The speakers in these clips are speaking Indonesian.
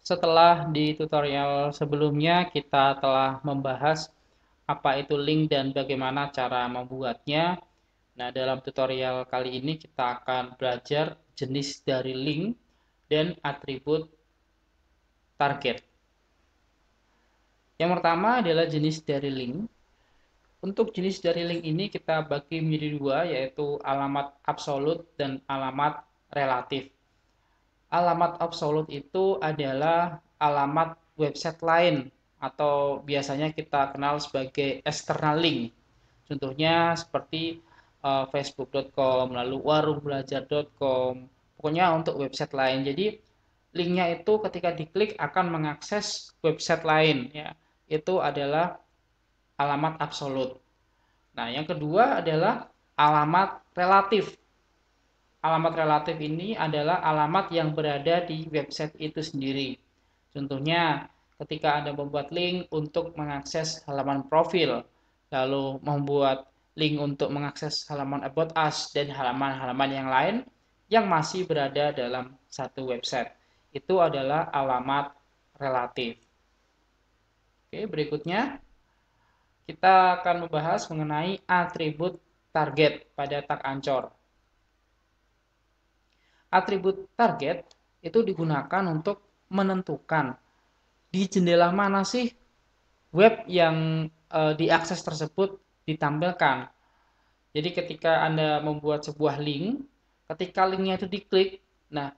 Setelah di tutorial sebelumnya kita telah membahas apa itu link dan bagaimana cara membuatnya. Nah, dalam tutorial kali ini kita akan belajar jenis dari link dan atribut target. Yang pertama adalah jenis dari link. Untuk jenis dari link ini kita bagi menjadi dua, yaitu alamat absolut dan alamat relatif. Alamat absolut itu adalah alamat website lain atau biasanya kita kenal sebagai external link. Contohnya seperti facebook.com, lalu warungbelajar.com, pokoknya untuk website lain. Jadi linknya itu ketika diklik akan mengakses website lain, ya. Itu adalah alamat absolut. Nah, yang kedua adalah alamat relatif. Alamat relatif ini adalah alamat yang berada di website itu sendiri. Contohnya, ketika Anda membuat link untuk mengakses halaman profil, lalu membuat link untuk mengakses halaman About Us dan halaman-halaman yang lain yang masih berada dalam satu website. Itu adalah alamat relatif. Oke, berikutnya kita akan membahas mengenai atribut target pada tag Ancor. Atribut target itu digunakan untuk menentukan di jendela mana sih web yang diakses tersebut ditampilkan. Jadi ketika Anda membuat sebuah link, ketika linknya itu diklik, nah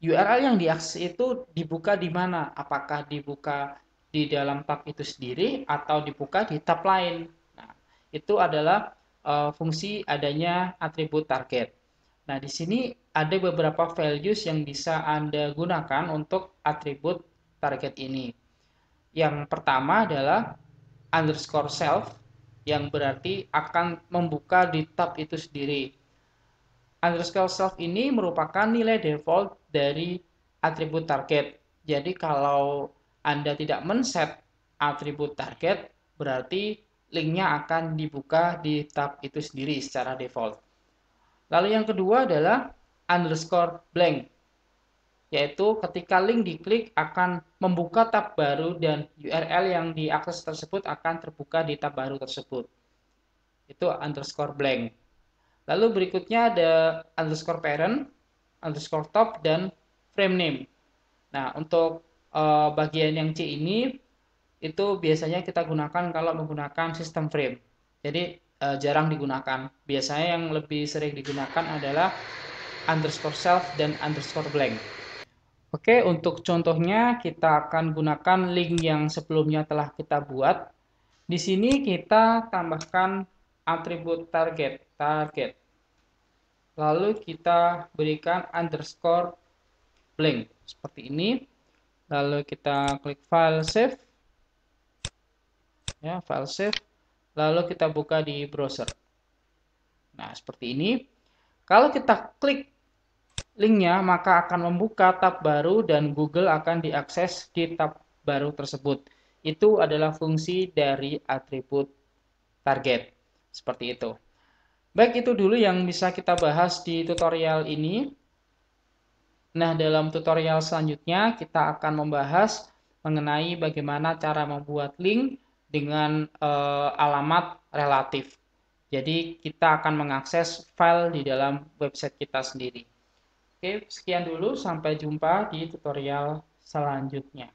URL yang diakses itu dibuka di mana? Apakah dibuka di dalam tab itu sendiri atau dibuka di tab lain? Nah, itu adalah fungsi adanya atribut target. Nah, di sini ada beberapa values yang bisa Anda gunakan untuk atribut target ini. Yang pertama adalah underscore self, yang berarti akan membuka di tab itu sendiri. Underscore self ini merupakan nilai default dari atribut target. Jadi kalau Anda tidak men-set atribut target, berarti linknya akan dibuka di tab itu sendiri secara default. Lalu yang kedua adalah underscore blank, yaitu ketika link diklik akan membuka tab baru dan URL yang diakses tersebut akan terbuka di tab baru tersebut. Itu underscore blank. Lalu berikutnya ada underscore parent, underscore top, dan frame name. Nah, untuk bagian yang C ini itu biasanya kita gunakan kalau menggunakan sistem frame. Jadi jarang digunakan. Biasanya yang lebih sering digunakan adalah underscore self dan underscore blank. Oke, untuk contohnya kita akan gunakan link yang sebelumnya telah kita buat. Di sini kita tambahkan atribut target. Lalu kita berikan underscore blank seperti ini. Lalu kita klik file save, ya, file save. Lalu kita buka di browser. Nah, seperti ini. Kalau kita klik linknya, maka akan membuka tab baru dan Google akan diakses di tab baru tersebut. Itu adalah fungsi dari atribut target. Seperti itu. Baik, itu dulu yang bisa kita bahas di tutorial ini. Nah, dalam tutorial selanjutnya kita akan membahas mengenai bagaimana cara membuat link dengan alamat relatif. Jadi, kita akan mengakses file di dalam website kita sendiri. Oke, sekian dulu. Sampai jumpa di tutorial selanjutnya.